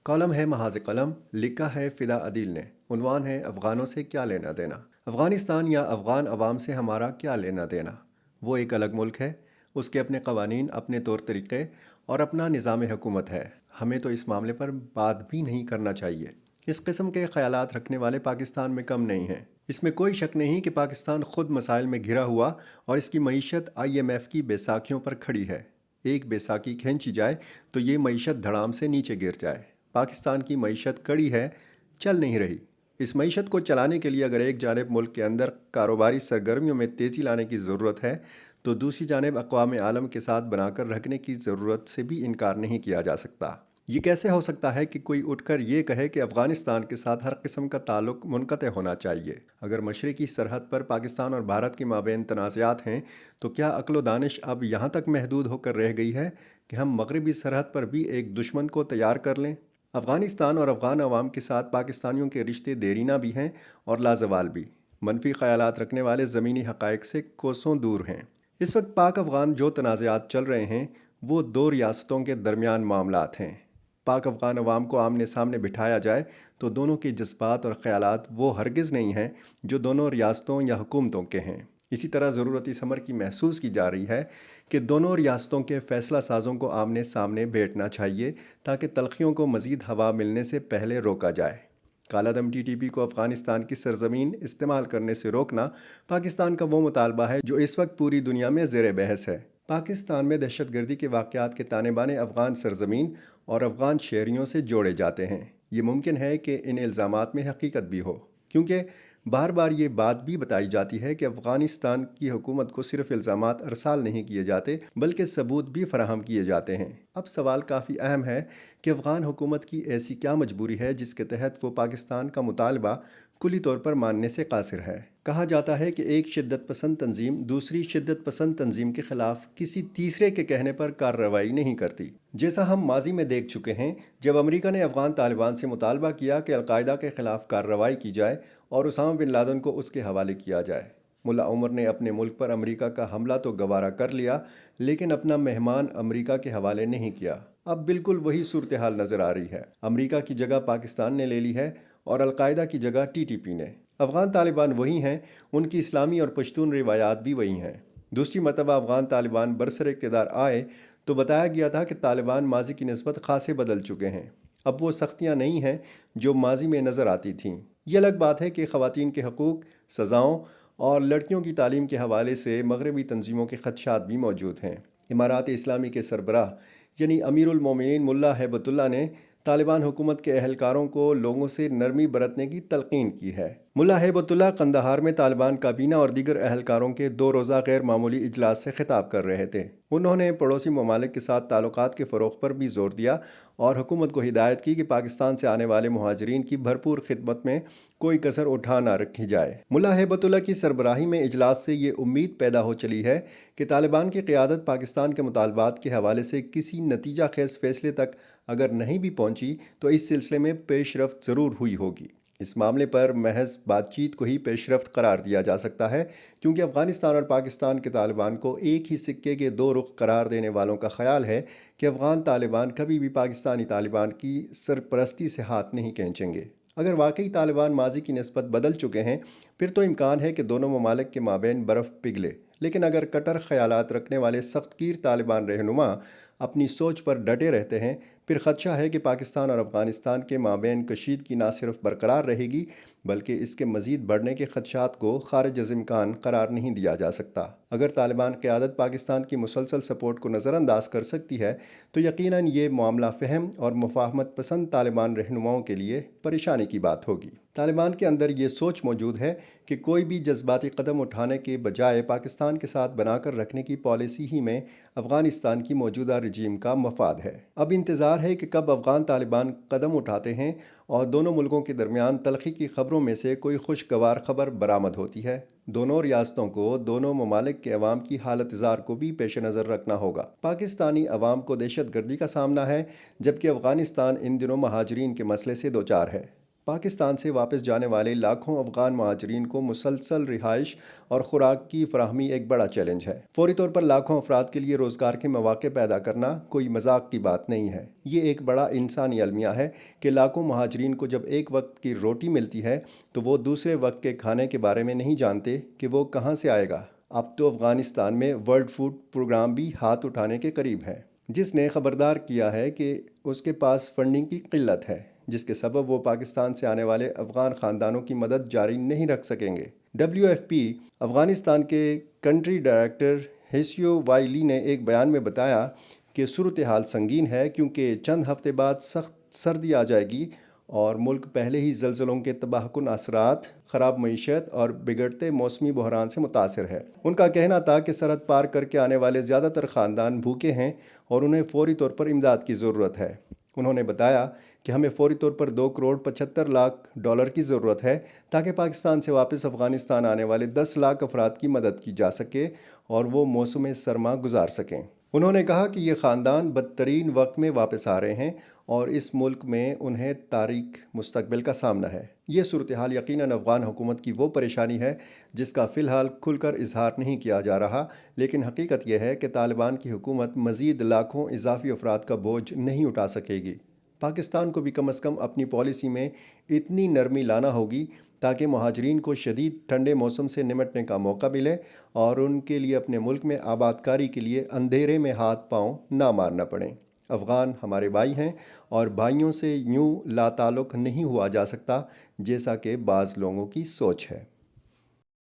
Column ہے محاذ قلم، لکھا ہے فدا عدیل نے۔ عنوان ہے افغانوں سے کیا لینا دینا۔ افغانستان یا افغان عوام سے ہمارا کیا لینا دینا؟ وہ ایک الگ ملک ہے، اس کے اپنے قوانین، اپنے طور طریقے اور اپنا نظام حکومت ہے۔ ہمیں تو اس معاملے پر بات بھی نہیں کرنا چاہیے۔ اس قسم کے خیالات رکھنے والے پاکستان میں کم نہیں ہیں۔ اس میں کوئی شک نہیں کہ پاکستان خود مسائل میں گھرا ہوا اور اس کی معیشت IMF کی بیساکھیوں پر کھڑی ہے۔ ایک بیساکھی کھینچی جائے تو یہ معیشت دھڑام سے نیچے گر جائے۔ پاکستان کی معیشت کڑی ہے، چل نہیں رہی۔ اس معیشت کو چلانے کے لیے اگر ایک جانب ملک کے اندر کاروباری سرگرمیوں میں تیزی لانے کی ضرورت ہے تو دوسری جانب اقوام عالم کے ساتھ بنا کر رکھنے کی ضرورت سے بھی انکار نہیں کیا جا سکتا۔ یہ کیسے ہو سکتا ہے کہ کوئی اٹھ کر یہ کہے کہ افغانستان کے ساتھ ہر قسم کا تعلق منقطع ہونا چاہیے؟ اگر مشرقی سرحد پر پاکستان اور بھارت کے مابین تنازعات ہیں تو کیا عقل و دانش اب یہاں تک محدود ہو کر رہ گئی ہے کہ ہم مغربی سرحد پر بھی ایک دشمن کو تیار کر لیں؟ افغانستان اور افغان عوام کے ساتھ پاکستانیوں کے رشتے دیرینہ بھی ہیں اور لازوال بھی۔ منفی خیالات رکھنے والے زمینی حقائق سے کوسوں دور ہیں۔ اس وقت پاک افغان جو تنازعات چل رہے ہیں وہ دو ریاستوں کے درمیان معاملات ہیں۔ پاک افغان عوام کو آمنے سامنے بٹھایا جائے تو دونوں کے جذبات اور خیالات وہ ہرگز نہیں ہیں جو دونوں ریاستوں یا حکومتوں کے ہیں۔ اسی طرح ضرورت اس امر کی محسوس کی جا رہی ہے کہ دونوں ریاستوں کے فیصلہ سازوں کو آمنے سامنے بیٹھنا چاہیے تاکہ تلخیوں کو مزید ہوا ملنے سے پہلے روکا جائے۔ کالعدم TTP کو افغانستان کی سرزمین استعمال کرنے سے روکنا پاکستان کا وہ مطالبہ ہے جو اس وقت پوری دنیا میں زیر بحث ہے۔ پاکستان میں دہشت گردی کے واقعات کے تانے بانے افغان سرزمین اور افغان شہریوں سے جوڑے جاتے ہیں۔ یہ ممکن ہے کہ ان الزامات میں حقیقت بھی ہو، کیونکہ بار بار یہ بات بھی بتائی جاتی ہے کہ افغانستان کی حکومت کو صرف الزامات ارسال نہیں کیے جاتے بلکہ ثبوت بھی فراہم کیے جاتے ہیں۔ اب سوال کافی اہم ہے کہ افغان حکومت کی ایسی کیا مجبوری ہے جس کے تحت وہ پاکستان کا مطالبہ کلی طور پر ماننے سے قاصر ہے۔ کہا جاتا ہے کہ ایک شدت پسند تنظیم دوسری شدت پسند تنظیم کے خلاف کسی تیسرے کے کہنے پر کارروائی نہیں کرتی۔ جیسا ہم ماضی میں دیکھ چکے ہیں جب امریکہ نے افغان طالبان سے مطالبہ کیا کہ القاعدہ کے خلاف کارروائی کی جائے اور اسامہ بن لادن کو اس کے حوالے کیا جائے۔ ملا عمر نے اپنے ملک پر امریکہ کا حملہ تو گوارا کر لیا لیکن اپنا مہمان امریکہ کے حوالے نہیں کیا۔ اب بالکل وہی صورتحال نظر آ رہی ہے۔ امریکہ کی جگہ پاکستان نے لے لی ہے اور القاعدہ کی جگہ TTP نے۔ افغان طالبان وہی ہیں، ان کی اسلامی اور پشتون روایات بھی وہی ہیں۔ دوسری مرتبہ افغان طالبان برسر اقتدار آئے تو بتایا گیا تھا کہ طالبان ماضی کی نسبت خاصے بدل چکے ہیں۔ اب وہ سختیاں نہیں ہیں جو ماضی میں نظر آتی تھیں۔ یہ الگ بات ہے کہ خواتین کے حقوق، سزاؤں اور لڑکیوں کی تعلیم کے حوالے سے مغربی تنظیموں کے خدشات بھی موجود ہیں۔ امارات اسلامی کے سربراہ یعنی امیر المومنین ملا ہیبت اللہ نے طالبان حکومت کے اہلکاروں کو لوگوں سے نرمی برتنے کی تلقین کی ہے۔ ملا ہیبت اللہ قندھار میں طالبان کابینہ اور دیگر اہلکاروں کے 2 روزہ غیر معمولی اجلاس سے خطاب کر رہے تھے۔ انہوں نے پڑوسی ممالک کے ساتھ تعلقات کے فروغ پر بھی زور دیا اور حکومت کو ہدایت کی کہ پاکستان سے آنے والے مہاجرین کی بھرپور خدمت میں کوئی کسر اٹھا نہ رکھی جائے۔ ملا ہیبت اللہ کی سربراہی میں اجلاس سے یہ امید پیدا ہو چلی ہے کہ طالبان کی قیادت پاکستان کے مطالبات کے حوالے سے کسی نتیجہ خیز فیصلے تک اگر نہیں بھی پہنچی تو اس سلسلے میں پیش رفت ضرور ہوئی ہوگی۔ اس معاملے پر محض بات چیت کو ہی پیش رفت قرار دیا جا سکتا ہے، کیونکہ افغانستان اور پاکستان کے طالبان کو ایک ہی سکے کے 2 رخ قرار دینے والوں کا خیال ہے کہ افغان طالبان کبھی بھی پاکستانی طالبان کی سرپرستی سے ہاتھ نہیں کھینچیں گے۔ اگر واقعی طالبان ماضی کی نسبت بدل چکے ہیں پھر تو امکان ہے کہ دونوں ممالک کے مابین برف پگھلے، لیکن اگر کٹر خیالات رکھنے والے سخت گیر طالبان رہنما اپنی سوچ پر ڈٹے رہتے ہیں پھر خدشہ ہے کہ پاکستان اور افغانستان کے مابین کشیدگی نہ صرف برقرار رہے گی بلکہ اس کے مزید بڑھنے کے خدشات کو خارج از امکان قرار نہیں دیا جا سکتا۔ اگر طالبان قیادت پاکستان کی مسلسل سپورٹ کو نظر انداز کر سکتی ہے تو یقیناً یہ معاملہ فہم اور مفاہمت پسند طالبان رہنماؤں کے لیے پریشانی کی بات ہوگی۔ طالبان کے اندر یہ سوچ موجود ہے کہ کوئی بھی جذباتی قدم اٹھانے کے بجائے پاکستان کے ساتھ بنا کر رکھنے کی پالیسی ہی میں افغانستان کی موجودہ رجیم کا مفاد ہے۔ اب انتظار ہے کہ کب افغان طالبان قدم اٹھاتے ہیں اور دونوں ملکوں کے درمیان تلخی کی خبروں میں سے کوئی خوشگوار خبر برآمد ہوتی ہے۔ دونوں ریاستوں کو دونوں ممالک کے عوام کی حالت زار کو بھی پیش نظر رکھنا ہوگا۔ پاکستانی عوام کو دہشت گردی کا سامنا ہے جبکہ افغانستان ان دنوں مہاجرین کے مسئلے سے دوچار ہے۔ پاکستان سے واپس جانے والے لاکھوں افغان مہاجرین کو مسلسل رہائش اور خوراک کی فراہمی ایک بڑا چیلنج ہے۔ فوری طور پر لاکھوں افراد کے لیے روزگار کے مواقع پیدا کرنا کوئی مذاق کی بات نہیں ہے۔ یہ ایک بڑا انسانی المیہ ہے کہ لاکھوں مہاجرین کو جب ایک وقت کی روٹی ملتی ہے تو وہ دوسرے وقت کے کھانے کے بارے میں نہیں جانتے کہ وہ کہاں سے آئے گا۔ اب تو افغانستان میں ورلڈ فوڈ پروگرام بھی ہاتھ اٹھانے کے قریب ہے، جس نے خبردار کیا ہے کہ اس کے پاس فنڈنگ کی قلت ہے، جس کے سبب وہ پاکستان سے آنے والے افغان خاندانوں کی مدد جاری نہیں رکھ سکیں گے۔ WFP افغانستان کے کنٹری ڈائریکٹر ہیسیو وائلی نے ایک بیان میں بتایا کہ صورتحال سنگین ہے کیونکہ چند ہفتے بعد سخت سردی آ جائے گی اور ملک پہلے ہی زلزلوں کے تباہ کن اثرات، خراب معیشت اور بگڑتے موسمی بحران سے متاثر ہے۔ ان کا کہنا تھا کہ سرحد پار کر کے آنے والے زیادہ تر خاندان بھوکے ہیں اور انہیں فوری طور پر امداد کی ضرورت ہے۔ انہوں نے بتایا کہ ہمیں فوری طور پر $2.75 کروڑ کی ضرورت ہے تاکہ پاکستان سے واپس افغانستان آنے والے 10 لاکھ افراد کی مدد کی جا سکے اور وہ موسم سرما گزار سکیں۔ انہوں نے کہا کہ یہ خاندان بدترین وقت میں واپس آ رہے ہیں اور اس ملک میں انہیں تاریک مستقبل کا سامنا ہے۔ یہ صورتحال یقیناً افغان حکومت کی وہ پریشانی ہے جس کا فی الحال کھل کر اظہار نہیں کیا جا رہا، لیکن حقیقت یہ ہے کہ طالبان کی حکومت مزید لاکھوں اضافی افراد کا بوجھ نہیں اٹھا سکے گی۔ پاکستان کو بھی کم از کم اپنی پالیسی میں اتنی نرمی لانا ہوگی تاکہ مہاجرین کو شدید ٹھنڈے موسم سے نمٹنے کا موقع ملے اور ان کے لیے اپنے ملک میں آباد کاری کے لیے اندھیرے میں ہاتھ پاؤں نہ مارنا پڑیں۔ افغان ہمارے بھائی ہیں اور بھائیوں سے یوں لا تعلق نہیں ہوا جا سکتا جیسا کہ بعض لوگوں کی سوچ ہے۔